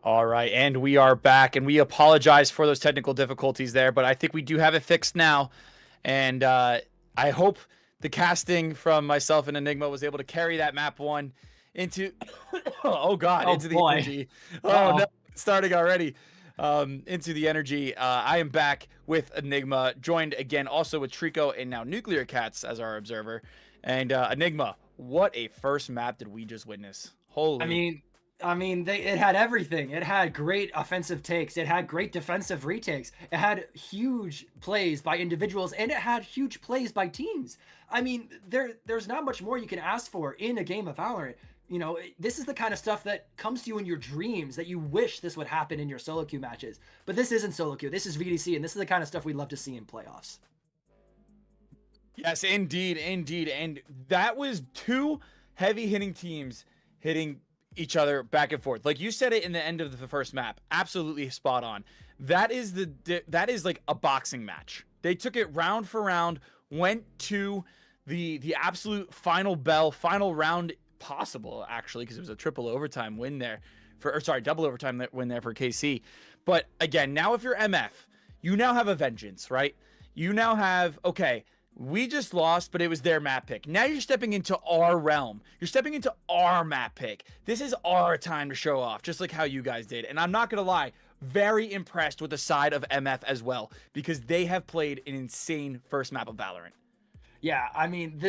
All right, and we are back, and we apologize for those technical difficulties there, but I think we do have it fixed now, and I hope the casting from myself and Enigma was able to carry that map one into, oh God, Oh into the boy. energy. Oh no, Uh-oh. starting already. Into the energy. I am back with Enigma, joined again also with Trico and now Nuclear Cats as our observer. And Enigma, what a first map did we just witness? I Holy. mean, it had everything. It had great offensive takes. It had great defensive retakes. It had huge plays by individuals, and it had huge plays by teams. I mean, there's not much more you can ask for in a game of Valorant. You know, this is the kind of stuff that comes to you in your dreams that you wish this would happen in your solo queue matches. But this isn't solo queue. This is VDC, and this is the kind of stuff we'd love to see in playoffs. Yes, indeed, indeed. And that was two heavy hitting teams hitting each other back and forth. Like you said it in the end of the first map. Absolutely spot on. That is like a boxing match. They took it round for round, went to the absolute final bell, final round possible actually, because it was a triple overtime win there for, or sorry, double overtime win there for KC. But again, now if you're MF, you now have a vengeance, right? You now have, okay, we just lost, but it was their map pick. Now you're stepping into our realm. You're stepping into our map pick. This is our time to show off, just like how you guys did. And I'm not going to lie, very impressed with the side of MF as well, because they have played an insane first map of Valorant. Yeah, I mean,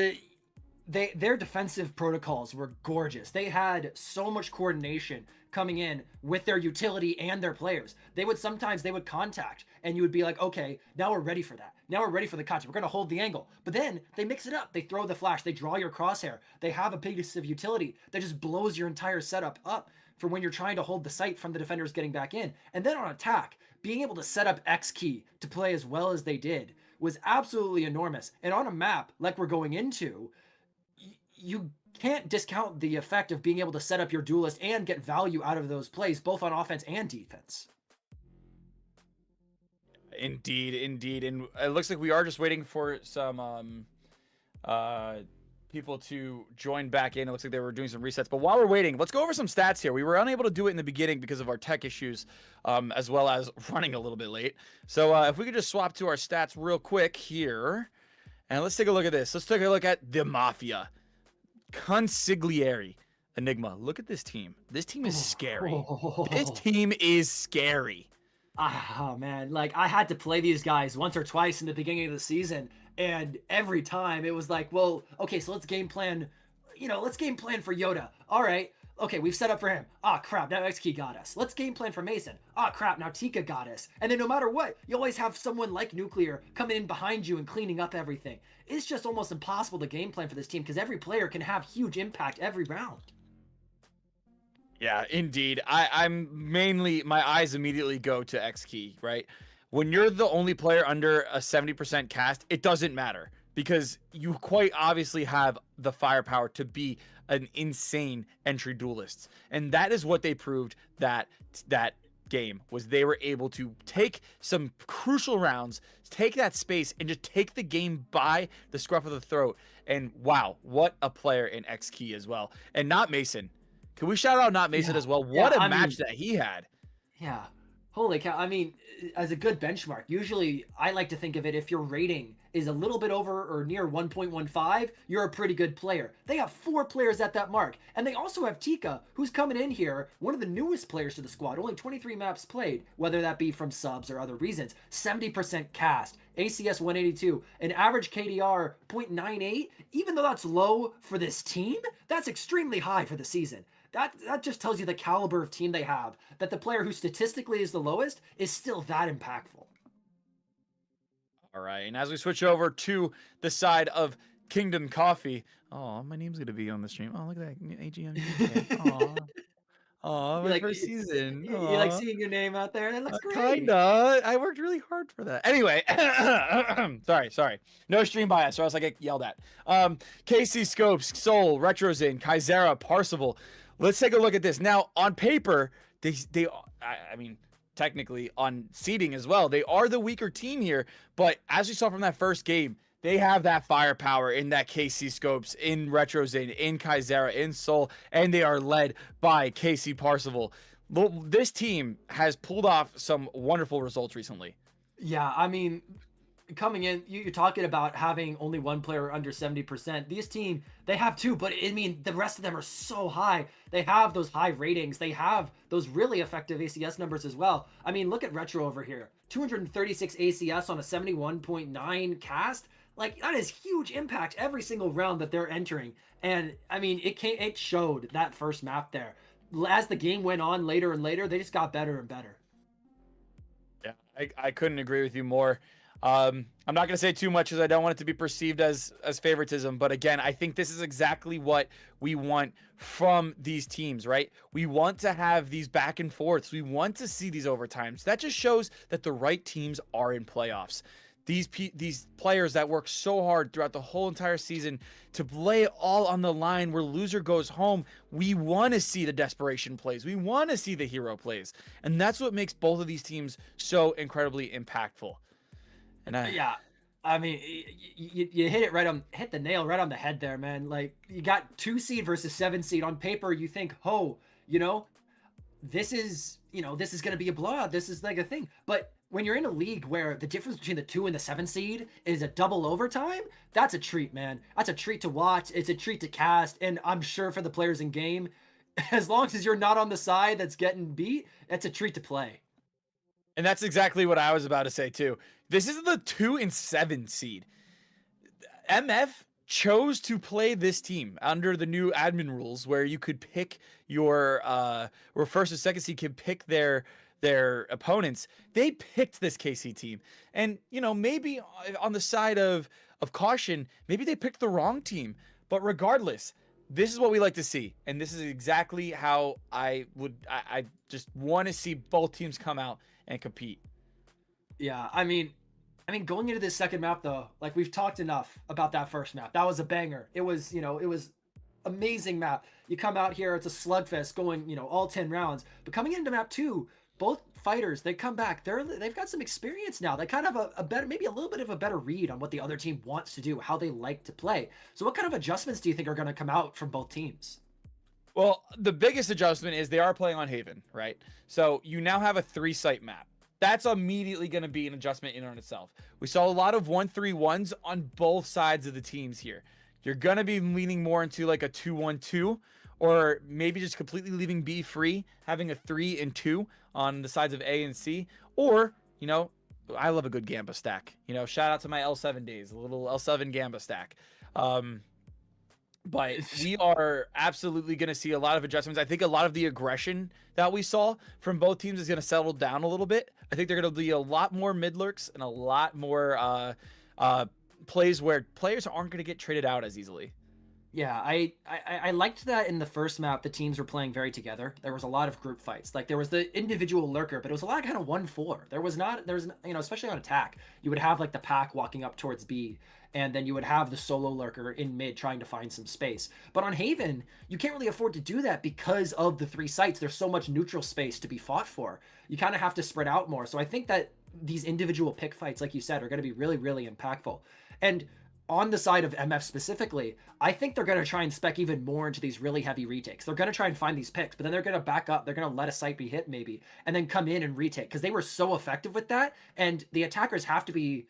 their defensive protocols were gorgeous. They had so much coordination coming in with their utility and their players. They would contact and you would be like, okay, now we're ready for that. Now we're ready for the contact. We're going to hold the angle. But then they mix it up. They throw the flash. They draw your crosshair. They have a piece of utility that just blows your entire setup up for when you're trying to hold the site from the defenders getting back in. And then on attack, being able to set up X key to play as well as they did was absolutely enormous. And on a map like we're going into, you can't discount the effect of being able to set up your duelist and get value out of those plays, both on offense and defense. Indeed, indeed. And it looks like we are just waiting for some people to join back in. It looks like they were doing some resets. But while we're waiting, let's go over some stats here. We were unable to do it in the beginning because of our tech issues, as well as running a little bit late. So if we could just swap to our stats real quick here. And let's take a look at this. Let's take a look at the Mafia. Consiglieri. Enigma, look at this team. This team is scary. This team is scary. Oh man, like I had to play these guys once or twice in the beginning of the season, and every time it was like, well, okay, so let's game plan, let's game plan for Yoda. All right, okay, we've set up for him. Ah, crap, now XKey got us. Let's game plan for Mason. Ah, crap, now Tika got us. And then no matter what, you always have someone like Nuclear coming in behind you and cleaning up everything. It's just almost impossible to game plan for this team because every player can have huge impact every round. Yeah, indeed. I'm mainly, my eyes immediately go to X key, right? When you're the only player under a 70% cast, it doesn't matter because you quite obviously have the firepower to be an insane entry duelist. And that is what they proved that game was. They were able to take some crucial rounds, take that space, and just take the game by the scruff of the throat. And wow, what a player in X key as well. And not Mason. Can we shout out Not Mason as well? What a match that he had. Yeah. Holy cow. I mean, as a good benchmark, usually I like to think of it if your rating is a little bit over or near 1.15, you're a pretty good player. They have 4 players at that mark. And they also have Tika, who's coming in here, one of the newest players to the squad, only 23 maps played, whether that be from subs or other reasons. 70% cast, ACS 182, an average KDR 0.98. Even though that's low for this team, that's extremely high for the season. That just tells you the caliber of team they have, that the player who statistically is the lowest is still that impactful. All right, and as we switch over to the side of Kingdom Coffee, oh, my name's gonna be on the stream. Oh, look at that AGM. Oh, my first season. You like seeing your name out there? That looks great. Kinda. I worked really hard for that. Anyway, sorry. No stream bias, or else I get yelled at. KC Scopes, Soul, Retrozin, Kaizera, Parsival. Let's take a look at this. Now, on paper, I mean, technically on seeding as well, they are the weaker team here. But as we saw from that first game, they have that firepower in that KC Scopes, in Retrozin, in Kaizera, in Soul, and they are led by KC Parsival. This team has pulled off some wonderful results recently. Yeah, I mean, coming in, you're talking about having only one player under 70%. This team, they have two, but I mean, the rest of them are so high. They have those high ratings. They have those really effective ACS numbers as well. I mean, look at Retro over here. 236 ACS on a 71.9 cast. Like, that is huge impact every single round that they're entering. And I mean, it showed that first map there. As the game went on later and later, they just got better and better. Yeah, I couldn't agree with you more. I'm not going to say too much because I don't want it to be perceived as favoritism. But again, I think this is exactly what we want from these teams, right? We want to have these back and forths. We want to see these overtimes. That just shows that the right teams are in playoffs. These players that work so hard throughout the whole entire season to lay it all on the line where loser goes home. We want to see the desperation plays. We want to see the hero plays. And that's what makes both of these teams so incredibly impactful. And Yeah, I mean, you hit the nail right on the head there, man. Like, you got 2 seed versus 7 seed on paper. You think, oh, you know, this is going to be a blowout. This is like a thing. But when you're in a league where the difference between the 2 and the 7 seed is a double overtime, that's a treat, man. That's a treat to watch. It's a treat to cast. And I'm sure for the players in game, as long as you're not on the side that's getting beat, it's a treat to play. And that's exactly what I was about to say too. This is the 2 and 7 seed. MF chose to play this team under the new admin rules where you could pick your or first or second seed could pick their opponents. They picked this KC team. And maybe on the side of caution, maybe they picked the wrong team. But regardless, this is what we like to see. And this is exactly how I just want to see both teams come out and compete. Yeah, I mean, going into this second map though, like, we've talked enough about that first map. That was a banger. It was, it was amazing map. You come out here, it's a slugfest going, all 10 rounds. But coming into map 2, both fighters, they come back. They've got some experience now. They kind of have a better, maybe a little bit of a better read on what the other team wants to do, how they like to play. So what kind of adjustments do you think are going to come out from both teams? Well, the biggest adjustment is they are playing on Haven, right? So you now have a 3-site map. That's immediately going to be an adjustment in on itself. We saw a lot of 1-3-1s on both sides of the teams here. You're going to be leaning more into like a 2-1-2, or maybe just completely leaving B free, having a 3 and 2 on the sides of A and C. Or, I love a good Gamba stack. Shout out to my L7 days, a little L7 Gamba stack. But we are absolutely going to see a lot of adjustments. I think a lot of the aggression that we saw from both teams is going to settle down a little bit. I think they're going to be a lot more mid lurks and a lot more plays where players aren't going to get traded out as easily. Yeah, I liked that in the first map, the teams were playing very together. There was a lot of group fights. Like, there was the individual lurker, but it was a lot of kind of 1-4. There was, especially on attack, you would have like the pack walking up towards B, and then you would have the solo lurker in mid trying to find some space. But on Haven, you can't really afford to do that because of the 3 sites. There's so much neutral space to be fought for. You kind of have to spread out more. So I think that these individual pick fights, like you said, are going to be really, really impactful. And on the side of MF specifically, I think they're going to try and spec even more into these really heavy retakes. They're going to try and find these picks, but then they're going to back up. They're going to let a site be hit maybe, and then come in and retake, because they were so effective with that. And the attackers have to be,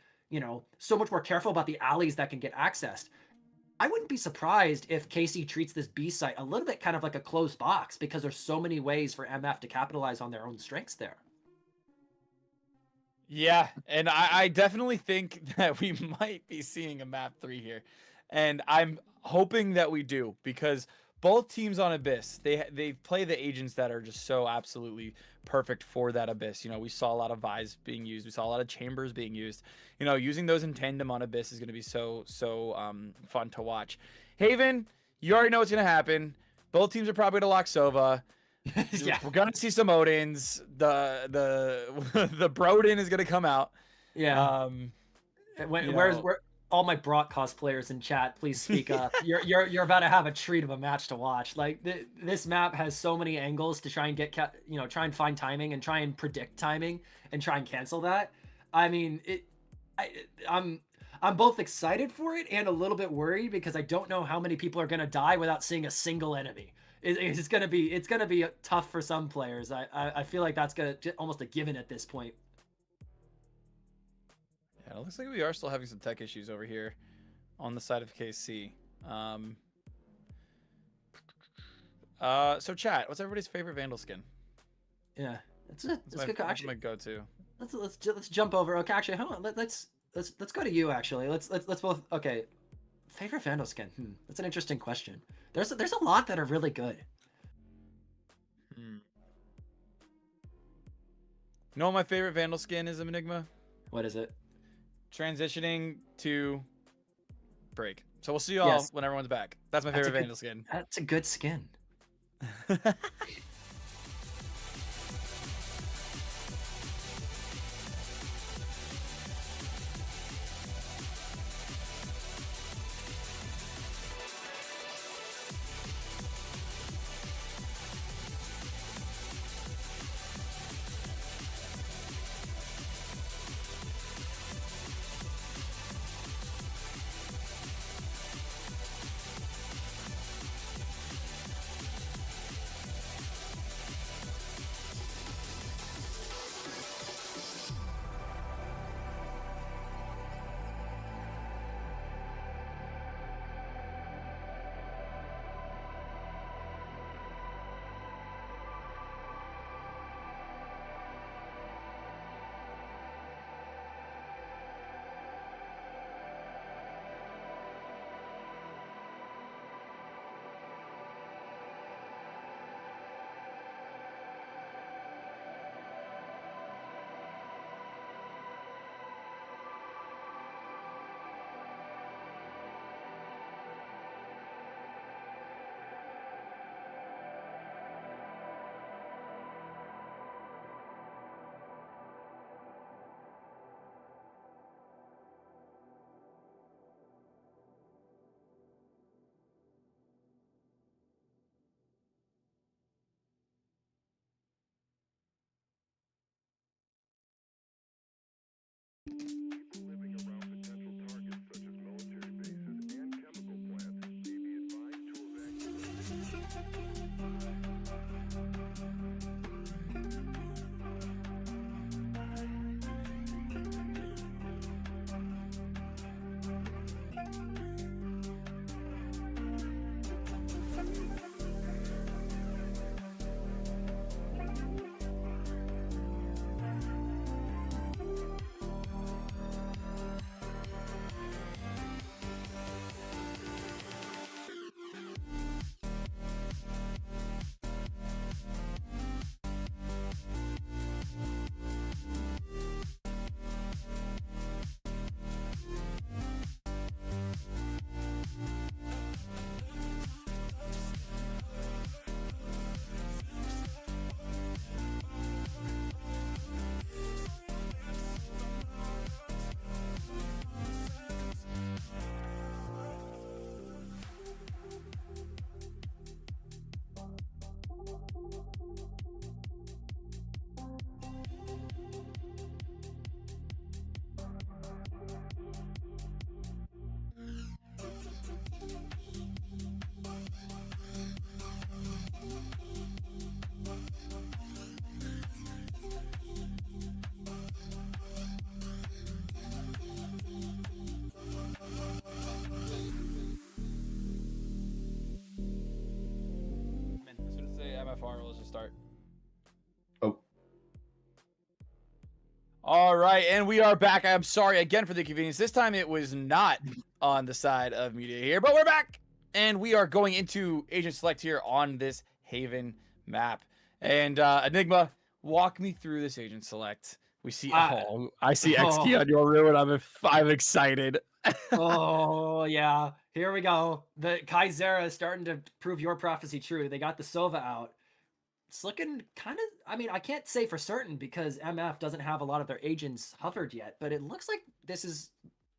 so much more careful about the alleys that can get accessed. I wouldn't be surprised if KC treats this B site a little bit kind of like a closed box, because there's so many ways for MF to capitalize on their own strengths there. Yeah, and I definitely think that we might be seeing a map 3 here. And I'm hoping that we do, because both teams on Abyss, they play the agents that are just so absolutely perfect for that Abyss. We saw a lot of Vi's being used. We saw a lot of Chambers being used. Using those in tandem on Abyss is going to be so fun to watch. Haven, you already know what's going to happen. Both teams are probably going to lock Sova. Yeah, we're gonna see some Odins. The the Broden is gonna come out. Yeah. Where's all my Brock cosplayers in chat? Please speak up. You're about to have a treat of a match to watch. Like, this map has so many angles to try and get try and find timing and try and predict timing and try and cancel that. I mean, I'm both excited for it and a little bit worried, because I don't know how many people are gonna die without seeing a single enemy. it's gonna be tough for some players. I feel like that's gonna almost a given at this point. Yeah, it looks like we are still having some tech issues over here on the side of KC. So chat, what's everybody's favorite Vandal skin? Yeah, it's good. Actually, my go-to. Let's jump over. Okay, actually, hold on. Let's go to you. Actually, let's both. Okay, favorite Vandal skin. That's an interesting question. There's a lot that are really good. You know what my favorite Vandal skin is, Enigma? What is it? Transitioning to break. So we'll see you all when everyone's back. That's my favorite Vandal skin. That's a good skin. MFR, let's just start. Oh. All right, and we are back. I'm sorry again for the inconvenience. This time it was not on the side of media here, but we're back. And we are going into Agent Select here on this Haven map. And Enigma, walk me through this Agent Select. We see, I see XT on your ruin. I'm excited. Oh, yeah. Here we go. The Kaizera is starting to prove your prophecy true. They got the Sova out. It's looking kind of, I mean, I can't say for certain because MF doesn't have a lot of their agents hovered yet, but it looks like this is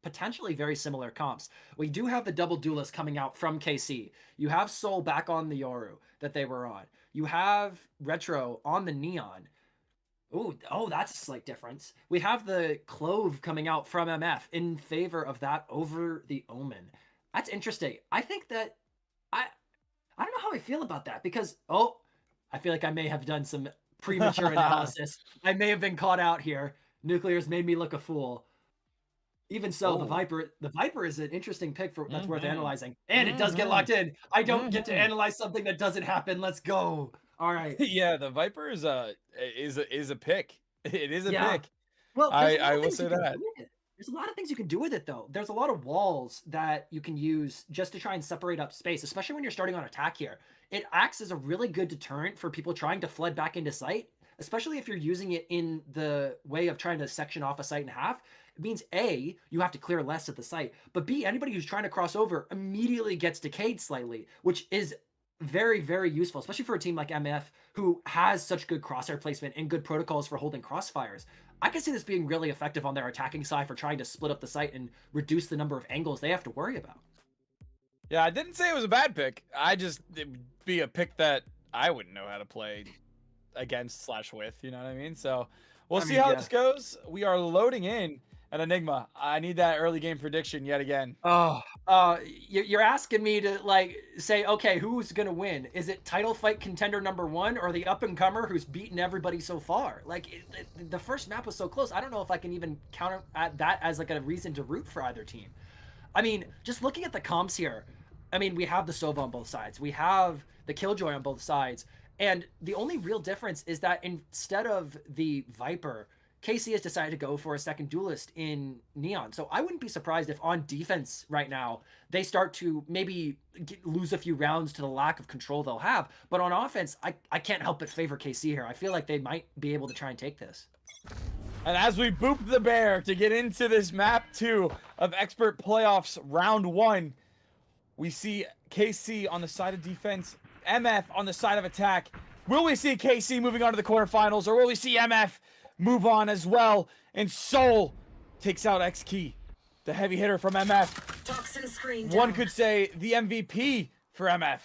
potentially very similar comps. We do have the double duelist coming out from KC. You have Soul back on the Yoru that they were on. You have Retro on the Neon. Oh, that's a slight difference. We have the Clove coming out from MF in favor of that over the Omen. That's interesting. I think that I don't know how I feel about that because, oh, I feel like I may have done some premature analysis. I may have been caught out here. Nuclear's made me look a fool. Even so, Oh. the Viper is an interesting pick for that's worth Mm-hmm. analyzing. And it does get Mm-hmm. locked in. I don't get to Mm-hmm. analyze something that doesn't happen. Let's go. All right. Yeah, the Viper is a pick. It is a Yeah. pick. Well, there's a lot I of will things say you can that. do with it. There's a lot of things you can do with it, though. There's a lot of walls that you can use just to try and separate up space, especially when you're starting on attack here. It acts as a really good deterrent for people trying to flood back into sight, especially if you're using it in the way of trying to section off a site in half. It means A, you have to clear less at the site, but B, anybody who's trying to cross over immediately gets decayed slightly, which is very, very useful, especially for a team like MF who has such good crosshair placement and good protocols for holding crossfires. I can see this being really effective on their attacking side for trying to split up the site and reduce the number of angles they have to worry about. Yeah, I didn't say it was a bad pick. It would be a pick that I wouldn't know how to play against / with. You know what I mean? So we'll I see mean, how yeah. this goes. We are loading in an Enigma. I need that early game prediction yet again. Oh, you're asking me to like say, okay, who's gonna win? Is it title fight contender number one or the up and comer who's beaten everybody so far? Like the first map was so close. I don't know if I can even count at that as like a reason to root for either team. I mean, just looking at the comps here, I mean, we have the Sova on both sides. We have the Killjoy on both sides. And the only real difference is that instead of the Viper, KC has decided to go for a second duelist in Neon. So I wouldn't be surprised if on defense right now, they start to maybe lose a few rounds to the lack of control they'll have. But on offense, I can't help but favor KC here. I feel like they might be able to try and take this. And as we boop the bear to get into this map 2 of Expert Playoffs round 1, we see KC on the side of defense, MF on the side of attack. Will we see KC moving on to the quarterfinals, or will we see MF move on as well? And Soul takes out X-Key, the heavy hitter from MF. Toxin screen down. One could say the MVP for MF,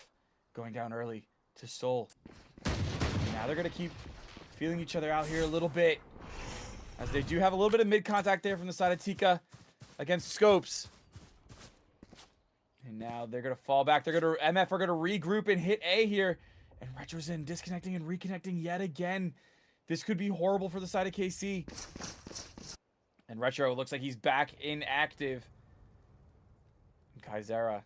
going down early to Soul. Now they're going to keep feeling each other out here a little bit, as they do have a little bit of mid-contact there from the side of Tika against Scopes. And now they're going to fall back. MF are going to regroup and hit A here. And Retro's in, disconnecting and reconnecting yet again. This could be horrible for the side of KC. And Retro looks like he's back inactive. And Kaizera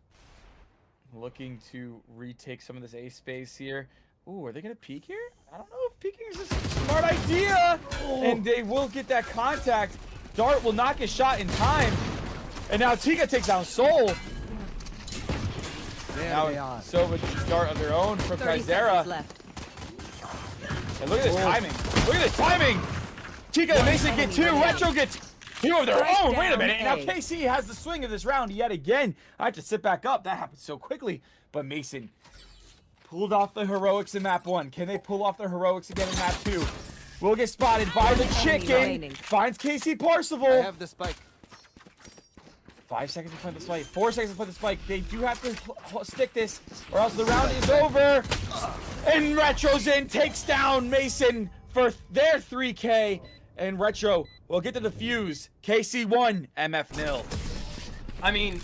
looking to retake some of this A space here. Ooh, are they going to peek here? I don't know if peeking is a smart idea. Oh. And they will get that contact. Dart will not get shot in time. And now Tika takes down Soul. Now Sova Dart of their own from Kaizera. And look at this timing. Look at this timing. Tika and Mason get 2. Retro gets 2 of their own. Wait a minute. And now KC has the swing of this round yet again. I have to sit back up. That happened so quickly. But Mason pulled off the heroics in map 1. Can they pull off their heroics again in map 2? Will get spotted by the chicken. Finds KC Parsifal. I have the spike. 5 seconds to plant the spike. 4 seconds to plant the spike. They do have to stick this, or else the round is over. And Retro's in, takes down Mason for their 3K. And Retro will get the defuse. KC 1, MF 0. I mean,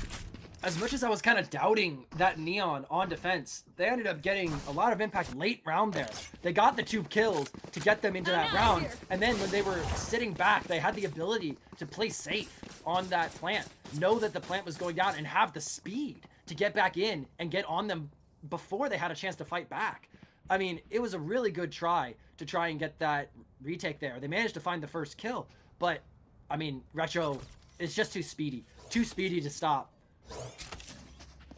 as much as I was kind of doubting that Neon on defense, they ended up getting a lot of impact late round there. They got the 2 kills to get them into that round, and then when they were sitting back, they had the ability to play safe on that plant, know that the plant was going down, and have the speed to get back in and get on them before they had a chance to fight back. I mean, it was a really good try to try and get that retake there. They managed to find the first kill, but, I mean, Retro is just too speedy to stop.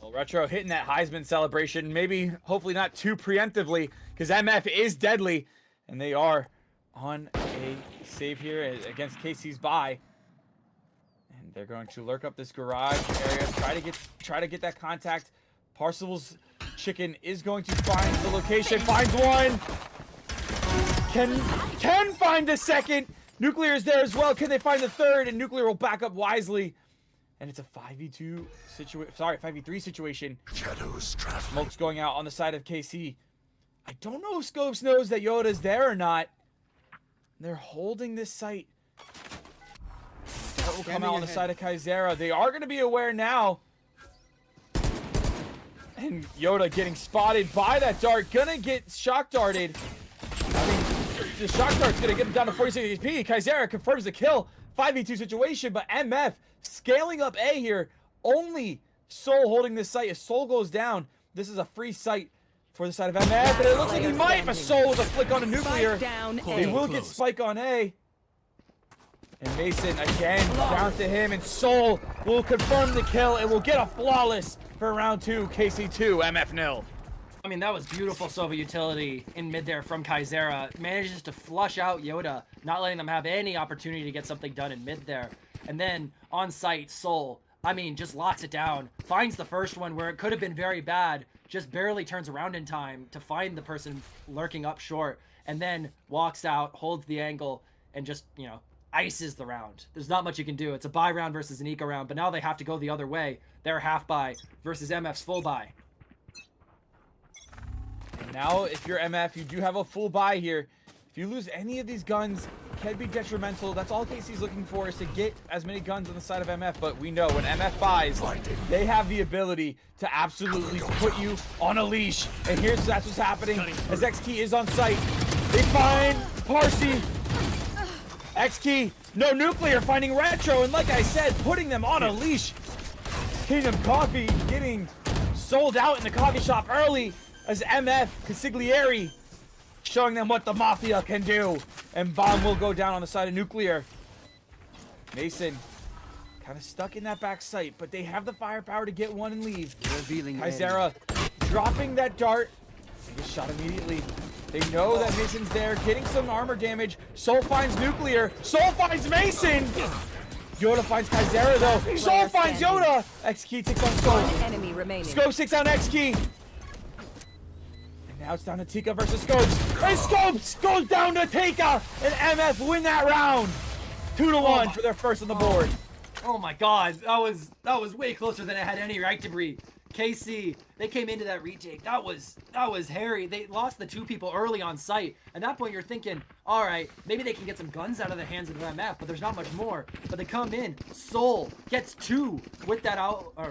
Well, Retro hitting that Heisman celebration, maybe, hopefully not too preemptively, because MF is deadly, and they are on a save here against KC's buy. And they're going to lurk up this garage area, try to get that contact. Parcel's chicken is going to find the location, finds one. Can find the second. Nuclear is there as well. Can they find the third? And Nuclear will back up wisely. And it's a 5v2 situation. Sorry, 5v3 situation. Shadows traveling. Smoke's going out on the side of KC. I don't know if Scopes knows that Yoda's there or not. They're holding this site. That will come out on the side of Kaizera. They are going to be aware now. And Yoda getting spotted by that dart. Gonna get shock darted. I mean, the shock dart's gonna get him down to 46 HP. Kaizera confirms the kill. 5v2 situation, but MF scaling up A here. Only Soul holding this site. As Soul goes down, this is a free site for the side of MF. But it looks like he might, but Soul with a flick on a nuclear. They will get Spike on A. And Mason again down to him, and Soul will confirm the kill and will get a flawless for round 2. KC2, MF nil. I mean, that was beautiful Sova utility in mid there from Kaizera. Manages to flush out Yoda, not letting them have any opportunity to get something done in mid there. And then on site, Soul, I mean, just locks it down. Finds the first one where it could have been very bad. Just barely turns around in time to find the person lurking up short. And then walks out, holds the angle, and just, you know, ices the round. There's not much you can do. It's a buy round versus an eco round, but now they have to go the other way. They're half buy versus MF's full buy. And now, if you're MF, you do have a full buy here. If you lose any of these guns, it can be detrimental. That's all KC's looking for, is to get as many guns on the side of MF. But we know when MF buys, they have the ability to absolutely put you on a leash. And that's what's happening as XKey is on site. They find Parsi. XKey, no nuclear, finding Retro, and like I said, putting them on a leash. Kingdom Coffee getting sold out in the coffee shop early as MF Consiglieri showing them what the Mafia can do. And Bomb will go down on the side of nuclear. Mason kind of stuck in that back site, but they have the firepower to get one and leave. Kaizera dropping that dart. They get shot immediately. They know that Mason's there, getting some armor damage. Soul finds nuclear. Soul finds Mason. Yoda finds Kaizera though. Soul finds Yoda. XKey takes on Soul. Enemy remaining. Scopes takes down XKey. And now it's down to Tika versus Scopes. And Scopes goes down to Tika. And MF win that round. 2-1 for their first on the board. Oh my god, that was way closer than it had any right to be. KC, they came into that retake. That was hairy. They lost the 2 people early on site. At that point, you're thinking, all right, maybe they can get some guns out of the hands of MF, but there's not much more. But they come in. Soul gets 2 with that outlaw.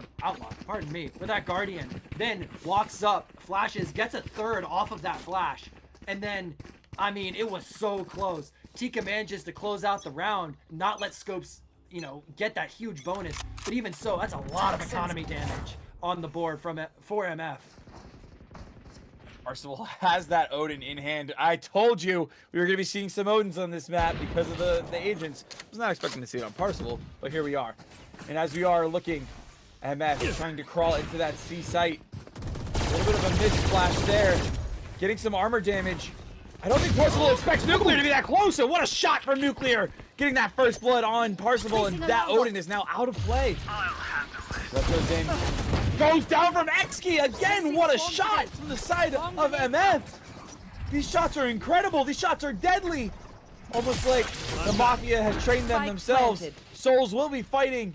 Pardon me, with that guardian. Then walks up, flashes, gets a 3rd off of that flash, and then, I mean, it was so close. Tika manages to close out the round, not let Scopes, you know, get that huge bonus. But even so, that's a lot of economy damage on the board for MF. Arsenal has that Odin in hand. I told you we were going to be seeing some Odins on this map because of the agents. I was not expecting to see it on Parsival, but here we are. And as we are looking, MF is trying to crawl into that C site. A little bit of a missed flash there. Getting some armor damage. I don't think Parsival expects Nuclear to be that close, so what a shot from Nuclear. Getting that first blood on Parsival, and that Odin is now out of play. That goes in. Goes down from XKey again. What a shot from the side of MF. These shots are incredible. These shots are deadly. Almost like the Mafia has trained them themselves. Souls will be fighting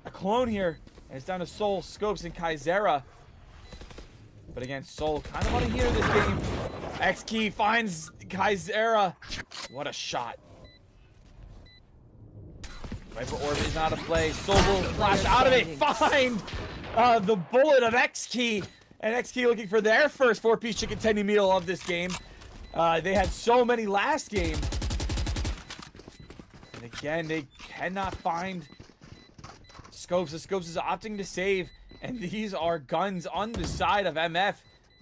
a clone here. And it's down to Soul, Scopes, and Kaizera. But again, Soul kind of on a heater this game. XKey finds Kaizera. What a shot. Viper Orb is out of play. Soul will flash out of it. Find the bullet of XKey. And XKey looking for their first 4-piece chicken tendy meal of this game. They had so many last game. And again, they cannot find Scopes. The Scopes is opting to save. And these are guns on the side of MF.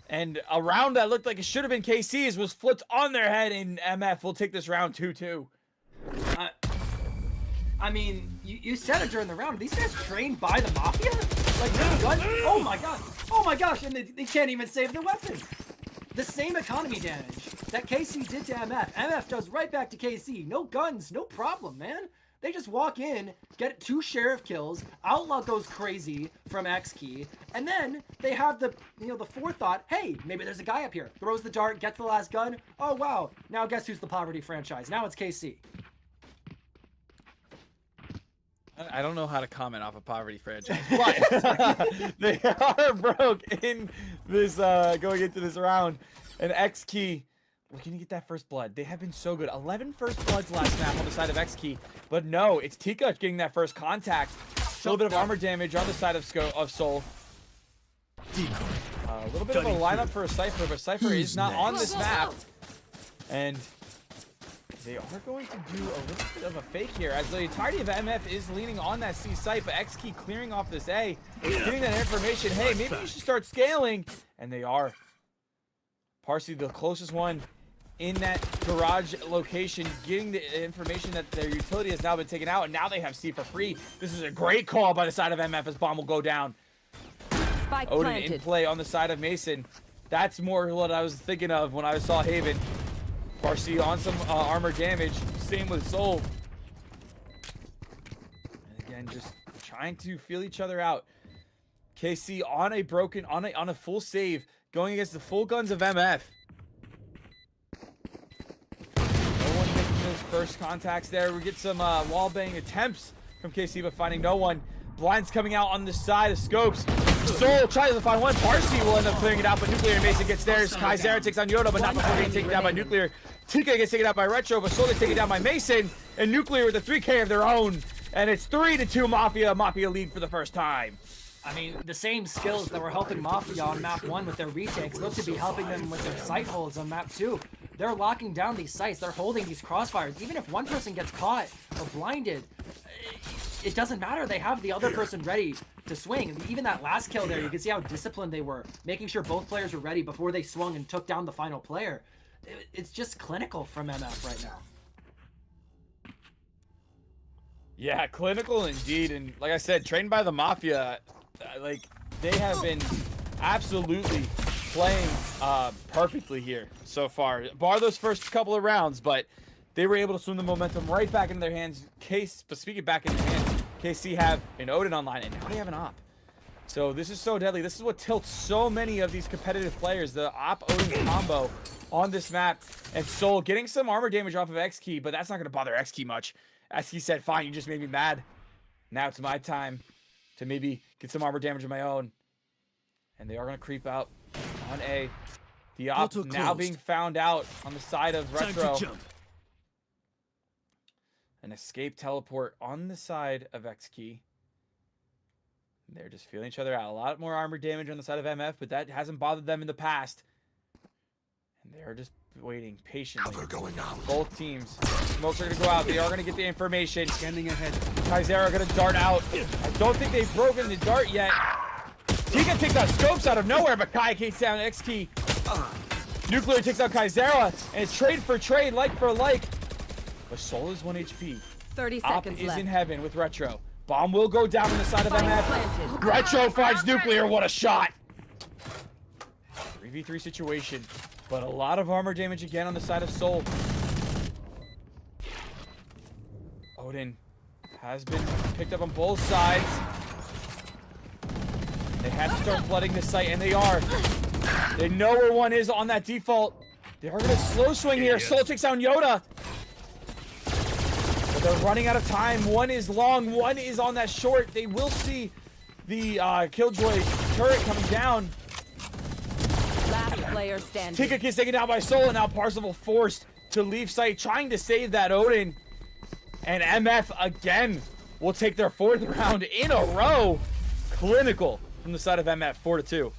And a round that looked like it should have been KC's was flipped on their head. And MF will take this round 2-2. I mean, you said it during the round. These guys trained by the Mafia? Like, guns? Oh my god. Oh my gosh, and they can't even save their weapons. The same economy damage that KC did to MF. MF does right back to KC. No guns, no problem, man. They just walk in, get 2 sheriff kills, Outlaw goes crazy from XKey, and then they have the forethought, hey, maybe there's a guy up here. Throws the dart, gets the last gun. Oh wow, now guess who's the poverty franchise? Now it's KC. I don't know how to comment off a poverty franchise, but they are broke in this going into this round. And XKey looking to get that first blood. They have been so good. 11 first bloods last map on the side of XKey, but no, it's Tika getting that first contact. A little bit of armor damage on the side of Soul. A little bit of a lineup for a Cypher, but Cypher is not on this map. And they are going to do a little bit of a fake here, as the entirety of MF is leaning on that C site, but XKey clearing off this A, getting that information. Hey, maybe you should start scaling. And they are. Parsley, the closest one in that garage location, getting the information that their utility has now been taken out, and now they have C for free. This is a great call by the side of MF as bomb will go down. Spike Odin planted. in play on the side of Mason. That's more what I was thinking of when I saw Haven. Parsi on some armor damage. Same with Soul. And again, just trying to feel each other out. KC on a broken, on a full save, going against the full guns of MF. No one making those first contacts there. We get some wall bang attempts from KC, but finding no one. Blinds coming out on the side of scopes. Soul tries to find one. Parsi will end up clearing it out, but Nuclear and Mason gets theirs. Kaizera takes on Yoda, but not before getting taken down by Nuclear. Tika gets taken out by Retro, but Soul gets taken down by Mason. And Nuclear with a 3K of their own. And it's 3-2 Mafia. Mafia lead for the first time. I mean, the same skills that were helping Mafia on map 1 with their retakes look to be helping them with their sight holds on map 2. They're locking down these sites. They're holding these crossfires. Even if one person gets caught or blinded, it doesn't matter. They have the other person ready to swing. Even that last kill there, you can see how disciplined they were, making sure both players were ready before they swung and took down the final player. It's just clinical from MF right now. Yeah, clinical indeed. And like I said, trained by the Mafia, like they have been absolutely playing perfectly here so far. Bar those first couple of rounds, but they were able to swing the momentum right back into their hands. But speaking back in their hands, KC have an Odin online, and now they have an Op. So this is so deadly. This is what tilts so many of these competitive players, the Op-Odin combo on this map. And Soul getting some armor damage off of XKey, but that's not going to bother XKey much. XKey said, fine, you just made me mad. Now it's my time to maybe get some armor damage of my own. And they are going to creep out on A. The Op now being found out on the side of Retro. An escape teleport on the side of XKey. They're just feeling each other out. A lot more armor damage on the side of MF, but that hasn't bothered them in the past. And they're just waiting patiently. Both teams. Smokes are going to go out. They are going to get the information. Scanning ahead. Kaizera going to dart out. I don't think they've broken the dart yet. Tika takes out Scopes out of nowhere, but Kai takes down XKey. Nuclear takes out Kaizera, and it's trade for trade, like for like. But Soul is 1 HP. 30 Op seconds is left. in heaven with Retro. Bomb will go down on the side of Spike MF. planted. Retro finds Nuclear. What a shot. 3v3 situation. But a lot of armor damage again on the side of Soul. Odin has been picked up on both sides. They have to start flooding this site, and they are. They know where one is on that default. They are going to slow swing here. Soul takes down Yoda. But they're running out of time. One is long, one is on that short. They will see the Killjoy turret coming down. Last player standing. Tika gets taken down by Soul, and now Parzival forced to leave site, trying to save that Odin. And MF again will take their 4th round in a row. Clinical from the side of MF, 4-2.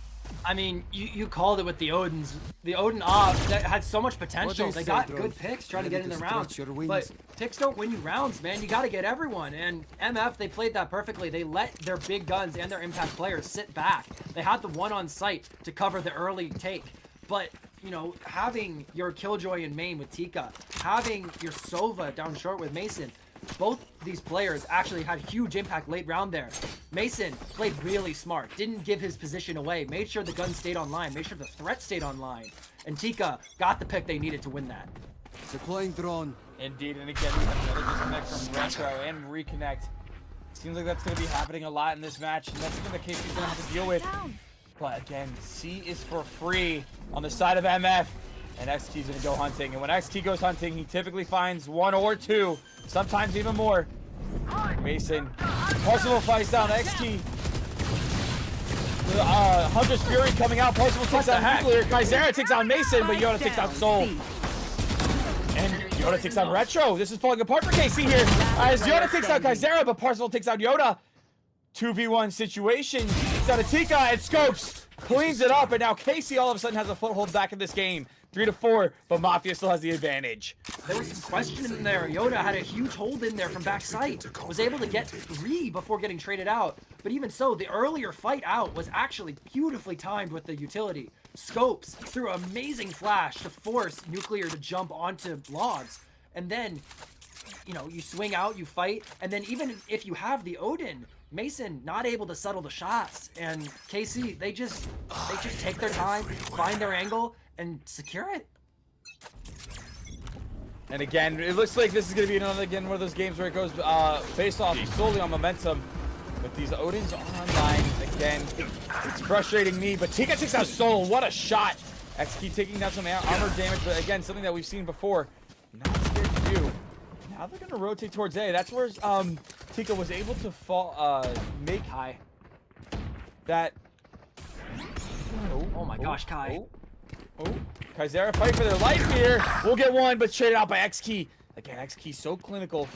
I mean, you called it with the Odins. The Odin Op that had so much potential. They got good picks trying to get in the round. But picks don't win you rounds, man. You got to get everyone. And MF, they played that perfectly. They let their big guns and their impact players sit back. They had the one on site to cover the early take. But, you know, having your Killjoy in main with Tika, having your Sova down short with Mason, both these players actually had huge impact late round there. Mason played really smart, didn't give his position away, made sure the gun stayed online, made sure the threat stayed online. And Tika got the pick they needed to win that. Deploying drone. Indeed, and again, we have another disconnect from Retro and reconnect. Seems like that's going to be happening a lot in this match, and that's something that KC's going to have to deal with. But again, C is for free on the side of MF, and XKey's going to go hunting. And when XKey goes hunting, he typically finds 1 or 2, sometimes even more. Mason, Parzival fights down XKey. Hunter's Fury coming out. Parzival takes out Nuclear. Kaizera takes out Mason, but Yoda takes out Soul. And Yoda takes out Retro. This is falling apart for KC here. As Yoda takes out Kaizera, but Parzival takes out Yoda. 2v1 situation. Takes out Tika and Scopes. cleans it up, and now Casey all of a sudden has a foothold back in this game. 3-4, but Mafia still has the advantage. There was some question in there. Yoda had a huge hold in there from backside. Was able to get 3 before getting traded out. But even so, the earlier fight out was actually beautifully timed with the utility. Scopes threw an amazing flash to force Nuclear to jump onto logs. And then, you know, you swing out, you fight, and then even if you have the Odin, Mason not able to settle the shots. And KC, they just take their time, find their angle, and secure it. And again, it looks like this is going to be one of those games where it goes based off solely on momentum. But these Odins are online again. It's frustrating me, but Tika takes out Soul. What a shot! XKey taking down some armor damage, but again, something that we've seen before. Not scared to do. Now they're going to rotate towards A. That's where Tika was able to make high. That. Oh my gosh, Kai. Oh, Kaizera fight for their life here. We'll get one, but traded out by XKey. Again, XKey so clinical.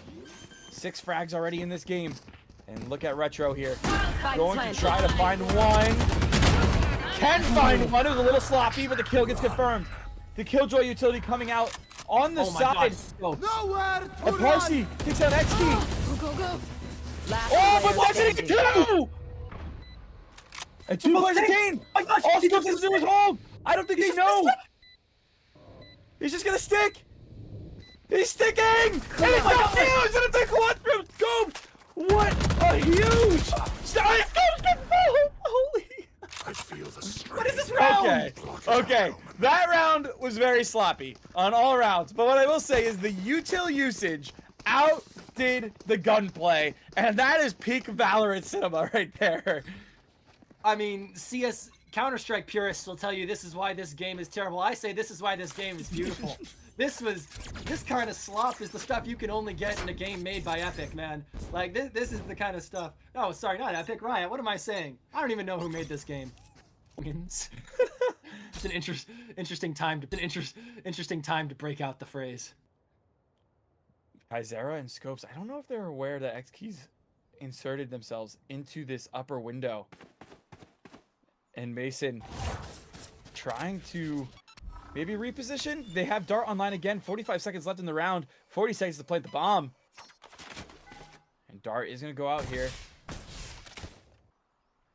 6 frags already in this game. And look at Retro here. Going to try to find one. Can find one. It was a little sloppy, but the kill gets confirmed. The Killjoy utility coming out on the side. And Parsi takes out XKey. Go, go, go. Oh, but what's it to do? And 2 players again. Oh my gosh, All he does is do his hold. I don't think they know. He's just gonna stick. He's sticking. And it's not huge. And it's a quadruple scope. What a huge. Holy. I feel the strain. What is this round? Okay. That round was very sloppy on all rounds. But what I will say is the util usage outdid the gunplay. And that is peak Valorant cinema right there. I mean, CS Counter-Strike purists will tell you this is why this game is terrible. I say this is why this game is beautiful. This kind of slop is the stuff you can only get in a game made by Epic, man. Like, this is the kind of stuff. Oh, sorry, not Epic, Riot. What am I saying? I don't even know who made this game. It's an interesting time to break out the phrase. Kaizera and Scopes, I don't know if they're aware that XKey's inserted themselves into this upper window. And Mason trying to maybe reposition. They have Dart online again. 45 seconds left in the round. 40 seconds to plant the bomb. And Dart is going to go out here.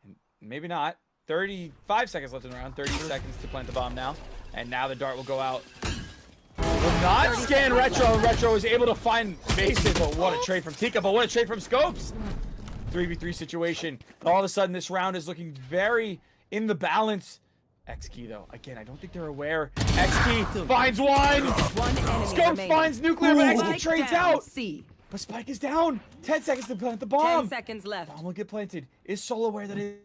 And maybe not. 35 seconds left in the round. 30 seconds to plant the bomb now. And now the Dart will go out. Will not scan Retro. Retro is able to find Mason. But what a trade from Tika. But what a trade from Scopes. 3v3 situation. All of a sudden, this round is looking very in the balance. XKey though, again, I don't think they're aware. XKey finds one. Scopes finds Nuclear, but XKey trades out. But Spike is down. 10 seconds to plant the bomb. 10 seconds left. Bomb will get planted. Is Soul aware that it?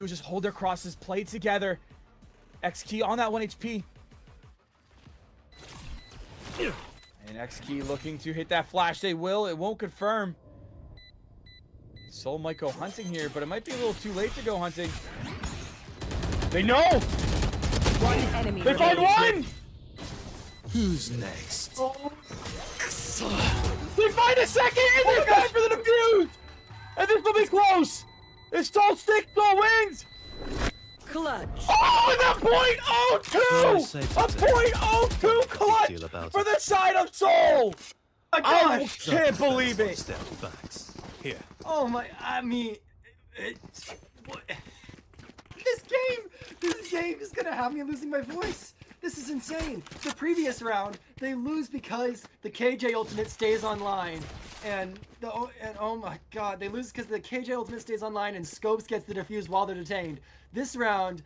Just hold their crosses, play together. XKey on that 1 HP. And XKey looking to hit that flash. They will. It won't confirm. Soul might go hunting here, but it might be a little too late to go hunting. They know. One enemy. They find one. Who's next? Oh. They find a second, and they're back for the defuse. And this will be close. If Soul sticks, Soul wins. Clutch. Oh, and a .02! A .02 clutch for the side of Soul! I can't believe it! Here. Oh my, I mean, this game is gonna have me losing my voice. This is insane. The previous round, they lose because the KJ ultimate stays online. And oh my god, they lose because the KJ ultimate stays online and Scopes gets the defuse while they're detained. This round,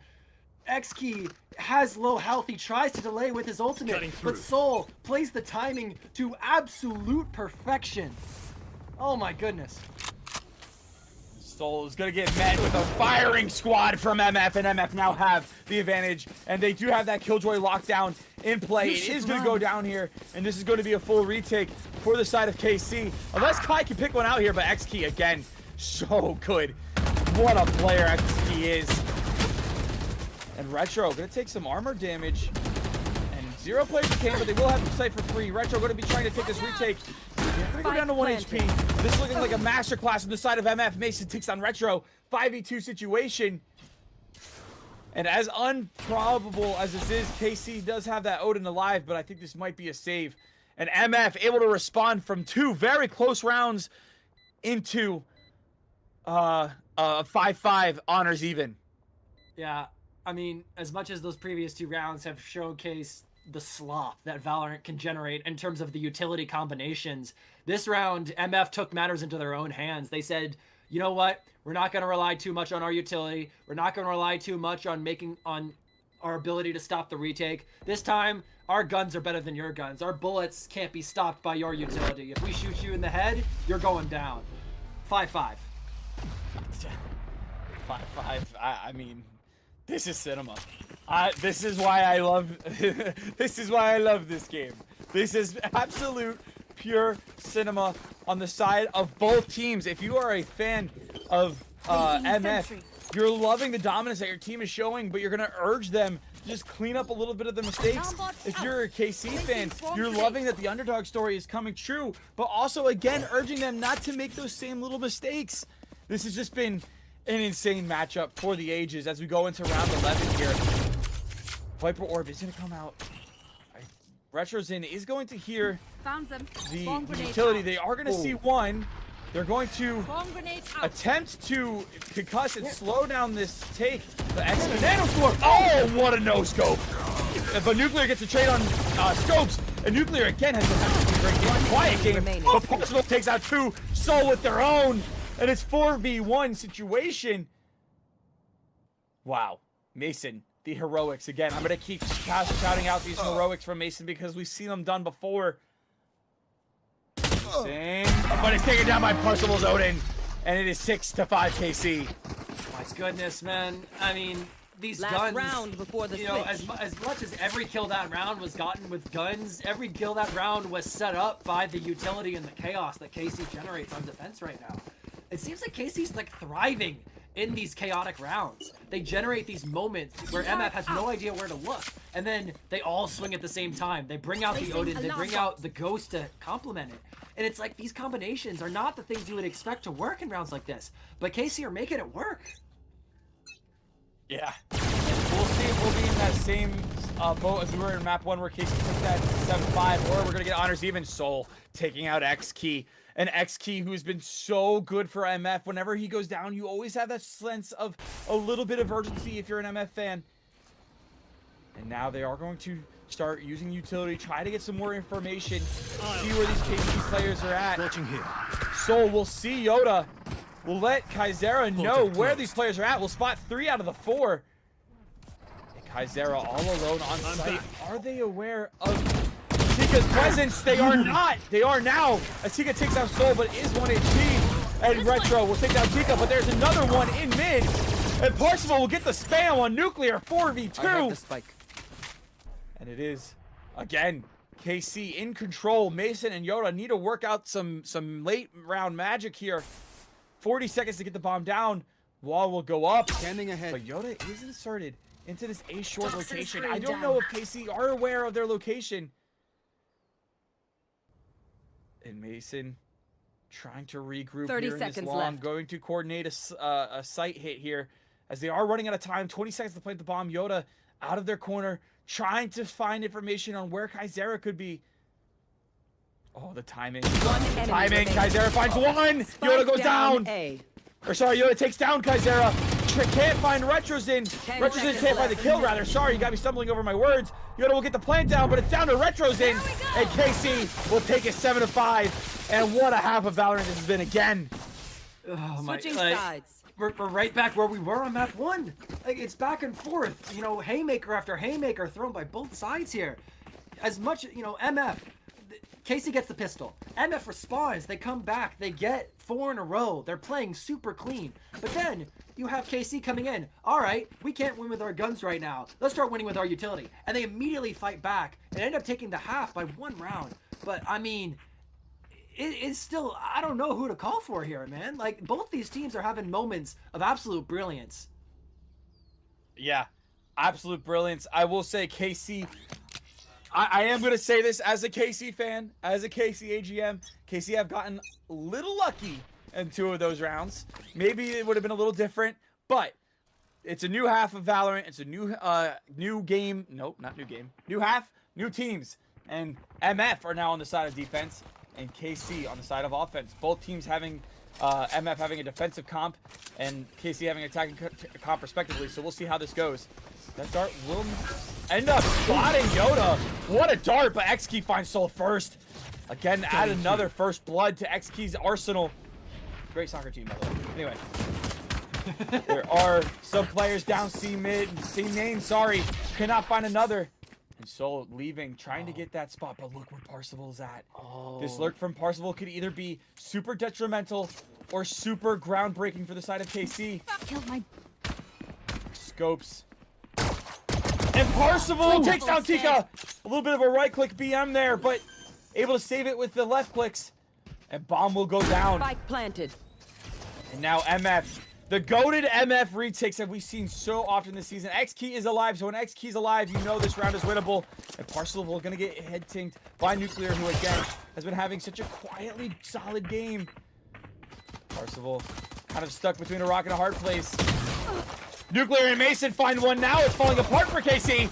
XKey has low health. He tries to delay with his ultimate, but Soul plays the timing to absolute perfection. Oh my goodness. Soul is going to get met with a firing squad from MF, and MF now have the advantage. And they do have that Killjoy lockdown in play. It is going to go down here, and this is going to be a full retake for the side of KC. Unless Kai can pick one out here, but XKey, again, so good. What a player XKey is. And Retro gonna take some armor damage. And 0 players came, but they will have the site for free. Retro gonna be trying to take this retake. They're gonna go down to 1 HP. This is looking like a masterclass on the side of MF. Mason takes on Retro. 5v2 situation. And as improbable as this is, KC does have that Odin alive, but I think this might be a save. And MF able to respond from 2 very close rounds into 5-5 honors even. Yeah, I mean, as much as those previous 2 rounds have showcased the slop that Valorant can generate in terms of the utility combinations, this round, MF took matters into their own hands. They said, you know what? We're not going to rely too much on our utility. We're not going to rely too much on our ability to stop the retake. This time, our guns are better than your guns. Our bullets can't be stopped by your utility. If we shoot you in the head, you're going down. 5-5. 5-5. I mean, this is cinema. This is why I love. This is why I love this game. This is absolute pure cinema on the side of both teams. If you are a fan of MF, you're loving the dominance that your team is showing, but you're gonna urge them to just clean up a little bit of the mistakes. If you're a KC fan, you're loving that the underdog story is coming true, but also again urging them not to make those same little mistakes. This has just been an insane matchup for the ages as we go into round 11 here. Viper Orb is gonna come out. Retro's in is going to hear the utility. They are going to see one. They're going to attempt to concuss and slow down this take. The extra nano score. Oh, what a no scope! But Nuclear gets a trade on scopes, and Nuclear again has a great game, quiet game. But Possible takes out 2 Soul with their own, and it's 4v1 situation. Wow, Mason. The heroics again. I'm gonna keep shouting out these heroics from Mason because we've seen them done before. But it's taken down by Parsible's Odin, and it is 6-5 KC. My goodness, man. I mean, these Last guns. round before the you know, as much as every kill that round was gotten with guns, every kill that round was set up by the utility and the chaos that KC generates on defense right now. It seems like KC's like thriving in these chaotic rounds. They generate these moments where MF has no idea where to look, and then they all swing at the same time. They bring out the Odin, they bring out the Ghost to complement it. And it's like these combinations are not the things you would expect to work in rounds like this, but KC are making it work. Yeah. We'll see if we'll be in that same boat as we were in map 1 where KC took that 7-5, or we're gonna get honors even. Soul taking out X-Key. And X-Key, who's been so good for MF. Whenever he goes down, you always have that sense of a little bit of urgency if you're an MF fan. And now they are going to start using utility, try to get some more information, see where these KC players are at. Watching here. So we'll see Yoda. We'll let Kaizera know where these players are at. We'll spot 3 out of the 4. And Kaizera all alone on site. Are they aware of Tika's presence? They are not. They are now. As Tika takes out Soul, but is 1 HP. And Retro will take down Tika, but there's another one in mid. And Parsival will get the spam on Nuclear 4v2. The spike. And it is, again, KC in control. Mason and Yoda need to work out some late round magic here. 40 seconds to get the bomb down. Wall will go up. Standing ahead. But Yoda is inserted into this A short location. I don't know if KC are aware of their location. And Mason trying to regroup 30 here in this seconds long. left. Going to coordinate a site hit here as they are running out of time. 20 seconds to plant the bomb. Yoda out of their corner, trying to find information on where Kaizera could be. Oh, the timing. Timing. Kaizera finds one. Yoda goes down. Or sorry, Yoda takes down Kaizera. Can't find Retrozin. Retrozin can't find the kill, rather. Sorry, you got me stumbling over my words. Yoda will get the plant down, but it's down to Retrozin. And KC will take it 7-5. And what a half of Valorant this has been again. Oh, Switching sides. We're right back where we were on map 1. Like, it's back and forth. You know, haymaker after haymaker thrown by both sides here. As much, you know, MF. Casey gets the pistol. MF responds. They come back. They get 4 in a row. They're playing super clean. But then you have KC coming in. All right, we can't win with our guns right now. Let's start winning with our utility. And they immediately fight back and end up taking the half by 1 round. But, I mean, it's still, I don't know who to call for here, man. Like, both these teams are having moments of absolute brilliance. Yeah. Absolute brilliance. I will say KC. I am going to say this as a KC fan, as a KC AGM. KC have gotten a little lucky in 2 of those rounds. Maybe it would have been a little different, but it's a new half of Valorant. It's a new game. Nope, not new game. New half, new teams. And MF are now on the side of defense and KC on the side of offense. Both teams having MF having a defensive comp and KC having an attacking comp respectively. So we'll see how this goes. That dart will end up spotting Yoda. What a dart, but XKey finds Soul first. Again, add another first blood to XKey's arsenal. Great soccer team, by the way. Anyway. There are some players down C mid. C main, sorry. Cannot find another. And Soul leaving, trying to get that spot. But look where Parsival's at. This lurk from Parsival could either be super detrimental or super groundbreaking for the side of KC. Kill my Scopes. And Parsival takes down Tika. A little bit of a right-click BM there, but able to save it with the left clicks. And bomb will go down. spike planted. And now MF. The goated MF retakes that we've seen so often this season. XKey is alive, so when XKey's alive, you know this round is winnable. And Parsival gonna get head tinked by Nuclear, who again has been having such a quietly solid game. Parsival kind of stuck between a rock and a hard place. Nuclear and Mason find one now. It's falling apart for KC.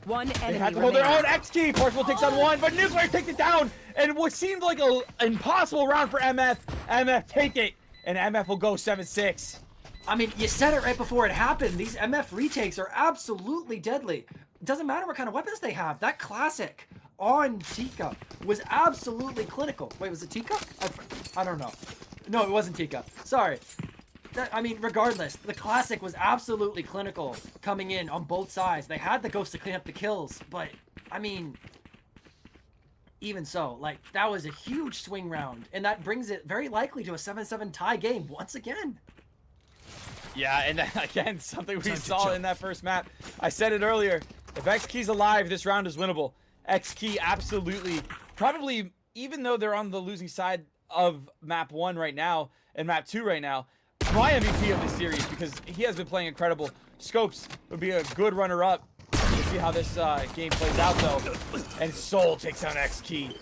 One enemy They have to hold their remaining. own. XKey. Parsival takes on one, but Nuclear takes it down. And what seemed like an impossible round for MF. MF take it, and MF will go 7-6. I mean, you said it right before it happened. These MF retakes are absolutely deadly. It doesn't matter what kind of weapons they have. That classic on Tika was absolutely clinical. Wait, was it Tika? I don't know. No, it wasn't Tika. Sorry. I mean, regardless, the classic was absolutely clinical coming in on both sides. They had the ghost to clean up the kills, but, I mean, even so, like, that was a huge swing round, and that brings it very likely to a 7-7 tie game once again. Yeah, and again, something we Time to saw jump. in that first map. I said it earlier. If XKey's alive, this round is winnable. XKey absolutely, probably, even though they're on the losing side of map 1 right now and map 2 right now, my MVP of this series because he has been playing incredible. Scopes would be a good runner-up. We'll see how this game plays out, though. And Soul takes down XKey.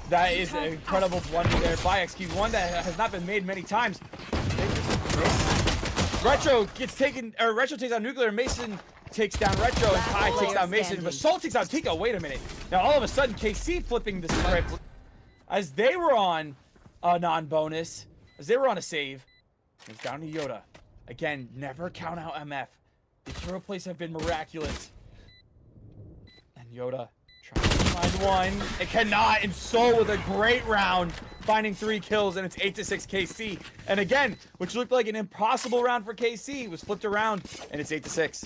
That is an incredible blunder there by XKey. One that has not been made many times. Retro gets taken, or Retro takes out Nuclear. Mason takes down Retro, and Kai takes down Mason. But Soul takes out Tika. Wait a minute. Now all of a sudden, KC flipping the script as they were on a non-bonus, as they were on a save. It's down to Yoda. Again, never count out MF. The hero plays have been miraculous. And Yoda trying to find one. It cannot. And Soul with a great round, finding 3 kills, and it's 8-6 KC. And again, which looked like an impossible round for KC, was flipped around, and it's 8-6.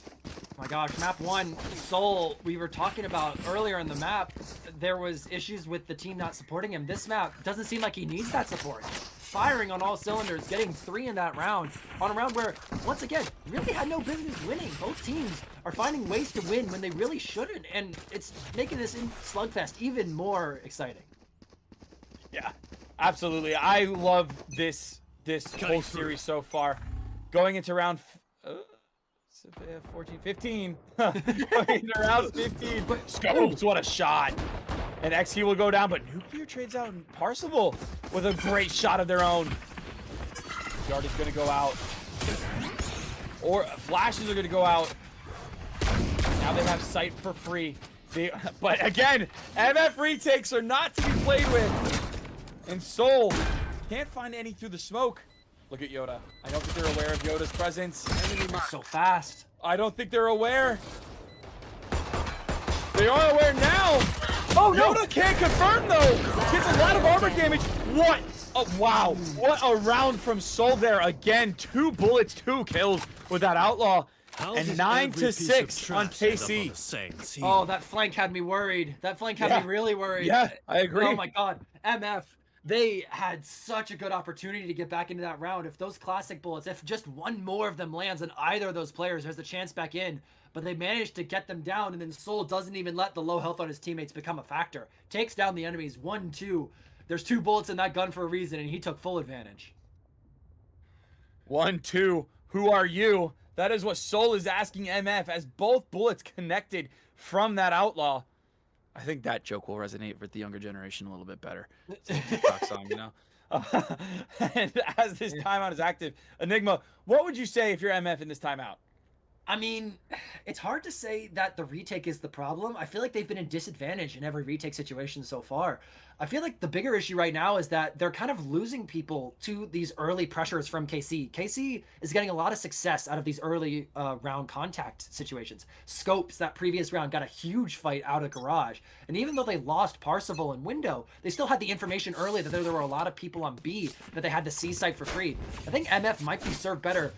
My gosh, map 1, Soul, we were talking about earlier in the map, there was issues with the team not supporting him. This map doesn't seem like he needs that support. Firing on all cylinders, getting 3 in that round, on a round where, once again, really had no business winning. Both teams are finding ways to win when they really shouldn't, and it's making this slugfest even more exciting. Yeah, absolutely. I love this whole series so far. Going into round 14, 15. Going into round 15. Scopes, what a shot. And XKey will go down, but Nuclear trades out and Parsival with a great shot of their own. Yard is going to go out. Or flashes are going to go out. Now they have sight for free. But again, MF retakes are not to be played with. And Soul can't find any through the smoke. Look at Yoda. I don't think they're aware of Yoda's presence. So fast. I don't think they're aware. They are aware now. Oh, no. Yoda can't confirm, though. Gets a lot of armor damage. What? Oh, wow. What a round from Soul there. Again, 2 bullets, 2 kills with that Outlaw. How And does 9-6 on every piece of trash end up KC. on the same team? Oh, that flank had me worried. That flank had Yeah. me really worried. Yeah, I agree. Oh my god. MF, they had such a good opportunity to get back into that round. If those classic bullets, if just one more of them lands on either of those players, there's a chance back in. But they managed to get them down, and then Soul doesn't even let the low health on his teammates become a factor. Takes down the enemies 1-2. There's 2 bullets in that gun for a reason, and he took full advantage. 1-2. Who are you? That is what Soul is asking MF as both bullets connected from that outlaw. I think that joke will resonate with the younger generation a little bit better. It's a TikTok song, you know? And as this timeout is active, Enigma, what would you say if you're MF in this timeout? I mean, it's hard to say that the retake is the problem. I feel like they've been in disadvantage in every retake situation so far. I feel like the bigger issue right now is that they're kind of losing people to these early pressures from KC. KC is getting a lot of success out of these early round contact situations. Scopes, that previous round, got a huge fight out of Garage. And even though they lost Parsifal and Window, they still had the information early that there were a lot of people on B, that they had the C site for free. I think MF might be served better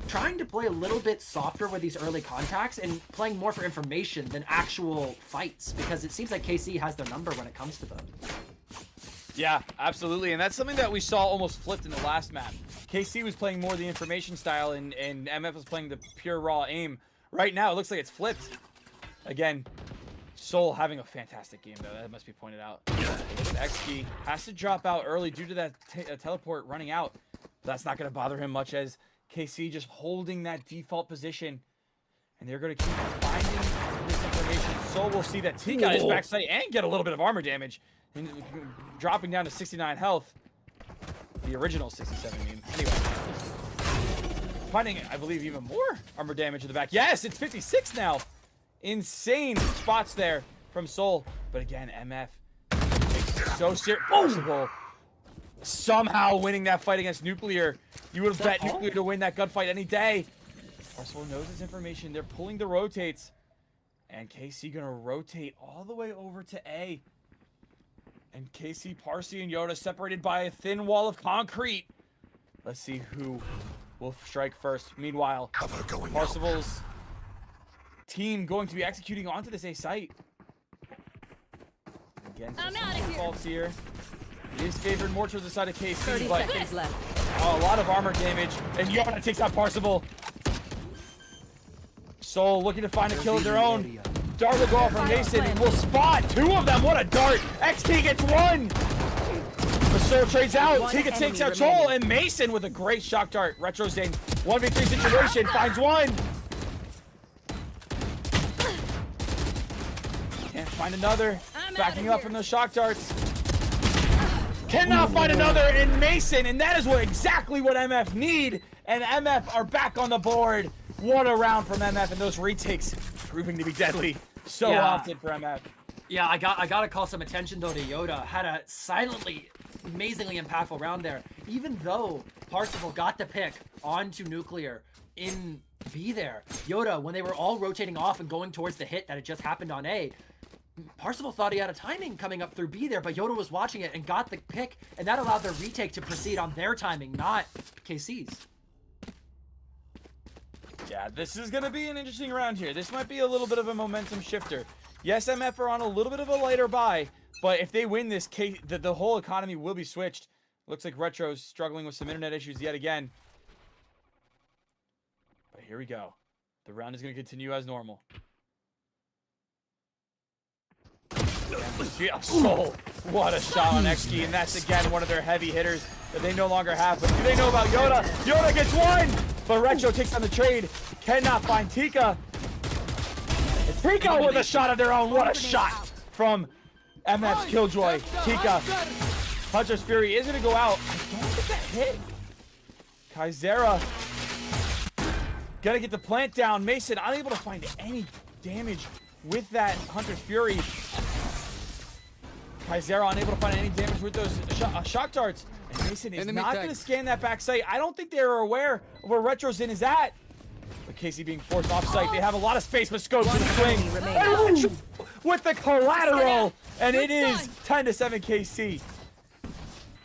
trying to play a little bit softer with these early contacts and playing more for information than actual fights, because it seems like KC has their number when it comes to them. Yeah, absolutely. And that's something that we saw almost flipped in the last map. KC was playing more the information style and MF was playing the pure raw aim. Right now, it looks like it's flipped. Again, Soul having a fantastic game, though. That must be pointed out. XG has to drop out early due to that teleport running out. That's not going to bother him much, as KC just holding that default position. And they're going to keep finding this information. Soul will see that T got his backside and get a little bit of armor damage. And dropping down to 69 health. The original 67, I mean. Anyway. Finding, I believe, even more armor damage in the back. Yes, it's 56 now. Insane spots there from Soul. But again, MF makes it so serious. Possible. Somehow winning that fight against Nuclear. You would have bet Nuclear to win that gunfight any day. Parsifal knows his information. They're pulling the rotates. And KC gonna rotate all the way over to A. And KC, Parsi, and Yoda separated by a thin wall of concrete. Let's see who will strike first. Meanwhile, Parsifal's team going to be executing onto this A site. Again, some faults here. He is favored more towards the side of KC, 30 but seconds left. A lot of armor damage. And Yoda takes out Parsifal. Soul looking to find a kill of their own. Dart will go off from Mason and will spot two of them. What a dart! XT gets one! The Soul trades out. Tika takes out Troll, and Mason with a great shock dart. Retro's in 1v3 situation, finds one. Can't find another. Backing up from those shock darts. Cannot find another in Mason, and that is exactly what MF need. And MF are back on the board. What a round from MF, and those retakes proving to be deadly so often for MF. Yeah, I gotta call some attention though to Yoda. Had a silently, amazingly impactful round there. Even though Parsifal got the pick onto Nuclear in B there, Yoda, when they were all rotating off and going towards the hit that had just happened on A, Parsifal thought he had a timing coming up through B there, but Yoda was watching it and got the pick, and that allowed their retake to proceed on their timing, not KC's. Yeah, this is going to be an interesting round here. This might be a little bit of a momentum shifter. Yes, MF are on a little bit of a lighter buy, but if they win this, the whole economy will be switched. Looks like Retro's struggling with some internet issues yet again. But here we go. The round is going to continue as normal. Soul. What a shot on XG, and that's again one of their heavy hitters that they no longer have. But do they know about Yoda? Yoda gets one! But Retro takes on the trade. Cannot find Tika. It's Tika with a shot of their own. What a shot from MF's Killjoy. Tika. Hunter's Fury is going to go out. I don't think that hit. Kaizera. Gonna get the plant down. Mason unable to find any damage with that Hunter's Fury. Kaizera unable to find any damage with those shock darts. And Mason is not going to scan that back site. I don't think they are aware of where Retro's in is at. But Casey being forced off site. They have a lot of space, but Scopes in the swing. And Retro with the collateral. And it is 10-7 KC.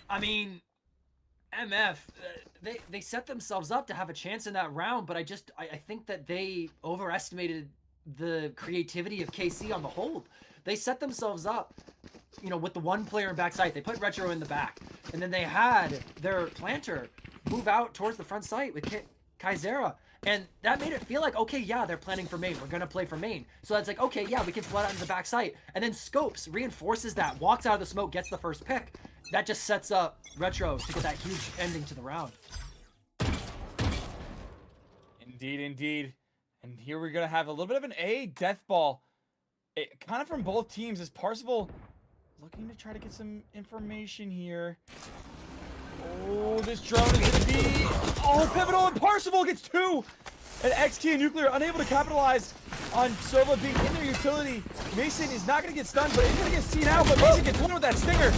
I mean, MF, they set themselves up to have a chance in that round, but I think that they overestimated the creativity of KC on the hold. They set themselves up, you know, with the one player in backside. They put Retro in the back, and then they had their planter move out towards the front site with Kaizera, and that made it feel like, okay, yeah, they're planning for main. We're gonna play for main. So that's like, okay, yeah, we can flood out into the back site, and then Scopes reinforces that, walks out of the smoke, gets the first pick. That just sets up Retro to get that huge ending to the round. Indeed, indeed. And here we're going to have a little bit of an A death ball. Kind of from both teams as Parsifal looking to try to get some information here. Oh, this drone is going to be... Oh, pivotal, and Parsifal gets 2! And XT and Nuclear unable to capitalize on Sova being in their utility. Mason is not going to get stunned, but he's going to get seen out. But Mason gets one with that stinger.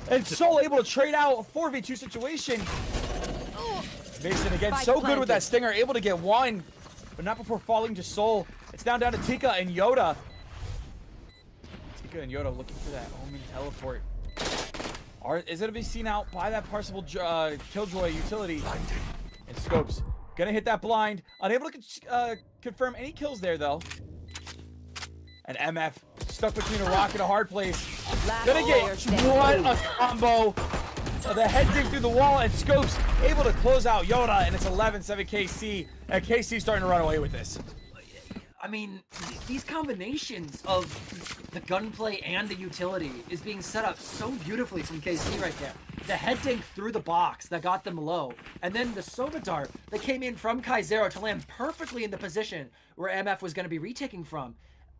And Soul able to trade out a 4v2 situation. Mason again, so good with that stinger, able to get 1, but not before falling to Soul. It's down to Tika and Yoda. Tika and Yoda looking for that Omen teleport. Is it going to be seen out by that Parsifal Killjoy utility? And Scopes gonna hit that blind. Unable to confirm any kills there, though. And MF stuck between a rock and a hard place. Gonna get what a combo. The head dig through the wall, and Scopes able to close out Yoda, and it's 11-7 KC. And KC starting to run away with this. I mean, these combinations of the gunplay and the utility is being set up so beautifully from KC right there. The head dink through the box that got them low, and then the Sova dart that came in from Kaizero to land perfectly in the position where MF was going to be retaking from.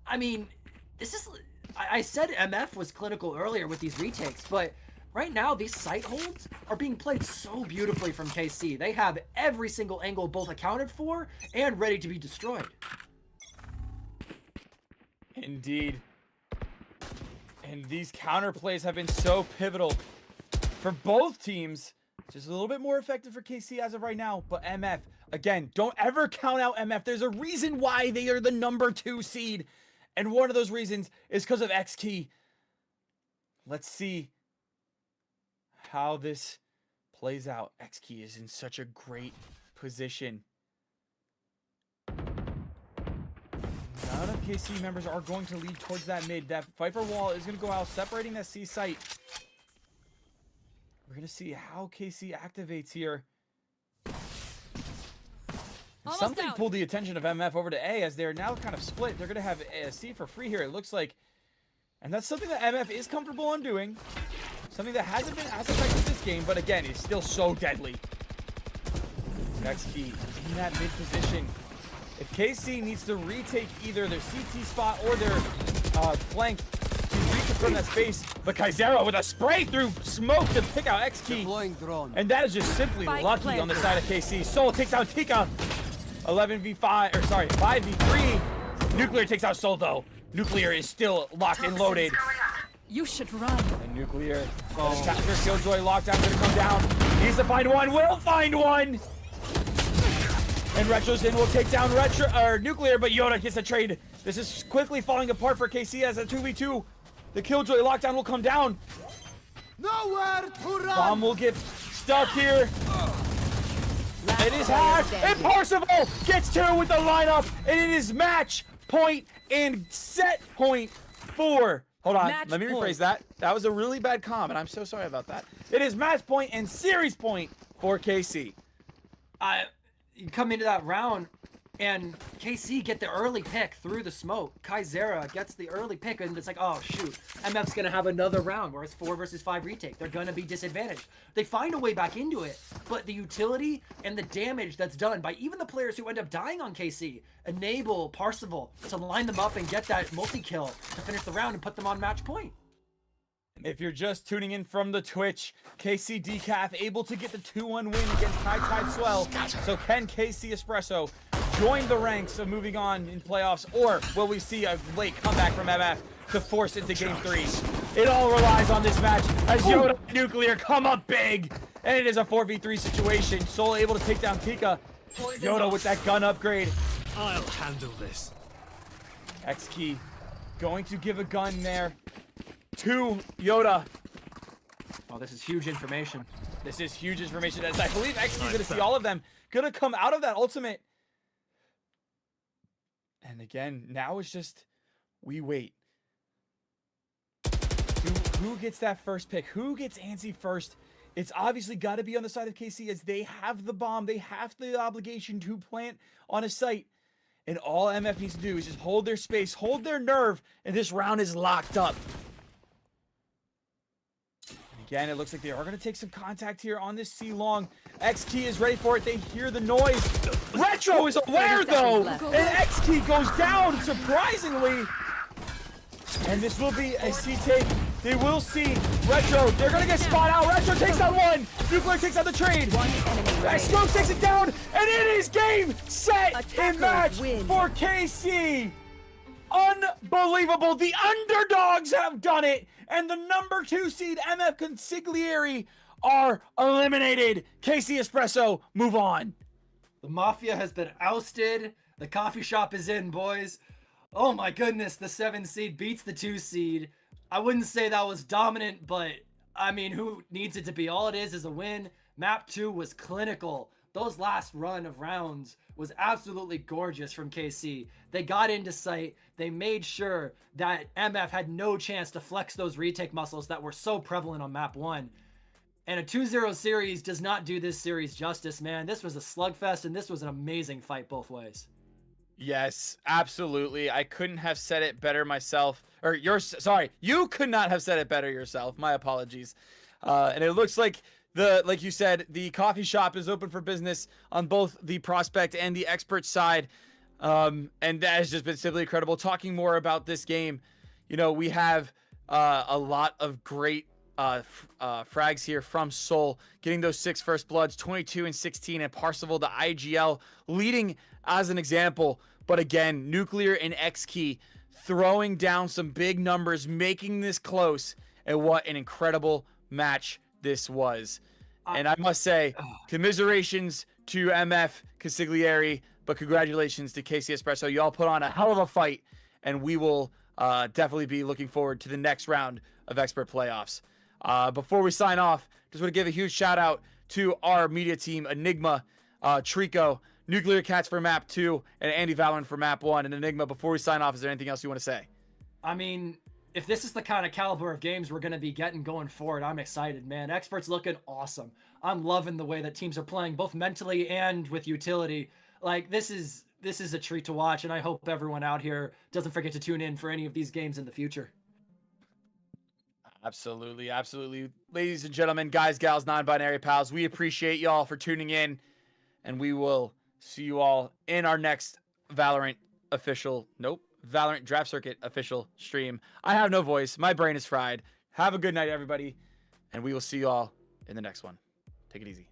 I mean, this is... I said MF was clinical earlier with these retakes, but right now these sight holds are being played so beautifully from KC. They have every single angle both accounted for and ready to be destroyed. Indeed. And these counter plays have been so pivotal for both teams. Just a little bit more effective for KC as of right now. But MF, again, don't ever count out MF. There's a reason why they are the #2 seed. And one of those reasons is because of XKey. Let's see how this plays out. XKey is in such a great position. None of KC members are going to lead towards that mid. That Viper wall is going to go out, separating that C site. We're going to see how KC activates here. Something pulled the attention of MF over to A as they're now kind of split. They're going to have a C for free here, it looks like. And that's something that MF is comfortable on doing. Something that hasn't been as effective this game, but again, is still so deadly. XKey in that mid position. If KC needs to retake either their CT spot or their flank to reconfirm that space, but Kaizero with a spray through smoke to pick out XKey. And that is just simply lucky on the side of KC. Soul takes out Tika. 11v5, or sorry, 5v3. Nuclear takes out Soul though. Nuclear is still locked and loaded. You should run. And Nuclear, capture Killjoy lockdown gonna come down. Needs to find one, will find one. And Retro's in will take down Nuclear, but Yoda gets a trade. This is quickly falling apart for KC as a 2v2. The Killjoy lockdown will come down. Nowhere to run. Bomb will get stuck here. It is hacked, and Parsifal gets 2 with the lineup, and it is match point and set point for... Hold on, let me rephrase that. That was a really bad comment. I'm so sorry about that. It is match point and series point for KC. You come into that round, and KC get the early pick through the smoke. Kaizera gets the early pick, and it's like, oh, shoot. MF's going to have another round where it's 4 versus 5 retake. They're going to be disadvantaged. They find a way back into it, but the utility and the damage that's done by even the players who end up dying on KC enable Parsifal to line them up and get that multi-kill to finish the round and put them on match point. If you're just tuning in from the Twitch, KC Decaf able to get the 2-1 win against High Tide Swell. So can KC Espresso join the ranks of moving on in playoffs, or will we see a late comeback from MF to force into Game 3? It all relies on this match as Yoda and Nuclear come up big, and it is a 4v3 situation. Soul able to take down Tika. Yoda with that gun upgrade. I'll handle this. XKey going to give a gun there to Yoda. Oh, this is huge information. This is huge information, as I believe XKey's going to see all of them. Going to come out of that ultimate. And again, now it's just, we wait. Who gets that first pick? Who gets antsy first? It's obviously got to be on the side of KC, as they have the bomb. They have the obligation to plant on a site. And all MF needs to do is just hold their space, hold their nerve, and this round is locked up. again, it looks like they are going to take some contact here on this C long. X-Key is ready for it. They hear the noise. Retro is aware, 30 though. seconds And left. X-Key goes down, surprisingly. And this will be a C take. They will see Retro. They're going to get spot out. Retro takes down one. Nuclear takes out the trade. One enemy remaining. X-Scope takes it down. And it is game, set, and Attackers match win. for KC. Unbelievable. The underdogs have done it. And the number 2 seed MF Consiglieri are eliminated. KC Espresso, move on. The Mafia has been ousted. The coffee shop is in, boys. Oh my goodness, the 7 seed beats the 2 seed. I wouldn't say that was dominant, but I mean, who needs it to be? All it is a win. Map 2 was clinical. Those last run of rounds was absolutely gorgeous from KC. They got into sight. They made sure that MF had no chance to flex those retake muscles that were so prevalent on map 1. And a 2-0 series does not do this series justice, man. This was a slugfest, and this was an amazing fight both ways. Yes, absolutely. I couldn't have said it better myself. Or sorry, you could not have said it better yourself. My apologies. And it looks like like you said, the coffee shop is open for business on both the prospect and the expert side. And that has just been simply incredible. Talking more about this game, you know, we have a lot of great frags here from Soul, getting those 6 first bloods, 22 and 16, and Parsival, the IGL, leading as an example. But again, Nuclear and X-Key throwing down some big numbers, making this close. And what an incredible match this was. And I must say, commiserations to MF Consiglieri, but congratulations to KC Espresso. You all put on a hell of a fight, and we will definitely be looking forward to the next round of expert playoffs. Before we sign off, just want to give a huge shout out to our media team, Enigma, Trico, Nuclear Cats for map 2, and Andy Valorant for map 1. And Enigma, before we sign off, is there anything else you want to say? I mean, if this is the kind of caliber of games we're going to be getting going forward, I'm excited, man. Expert's looking awesome. I'm loving the way that teams are playing, both mentally and with utility. Like, this is a treat to watch, and I hope everyone out here doesn't forget to tune in for any of these games in the future. Absolutely, absolutely. Ladies and gentlemen, guys, gals, non-binary pals, we appreciate y'all for tuning in, and we will see you all in our next Valorant Draft Circuit official stream. I have no voice. My brain is fried. Have a good night, everybody, and we will see you all in the next one. Take it easy.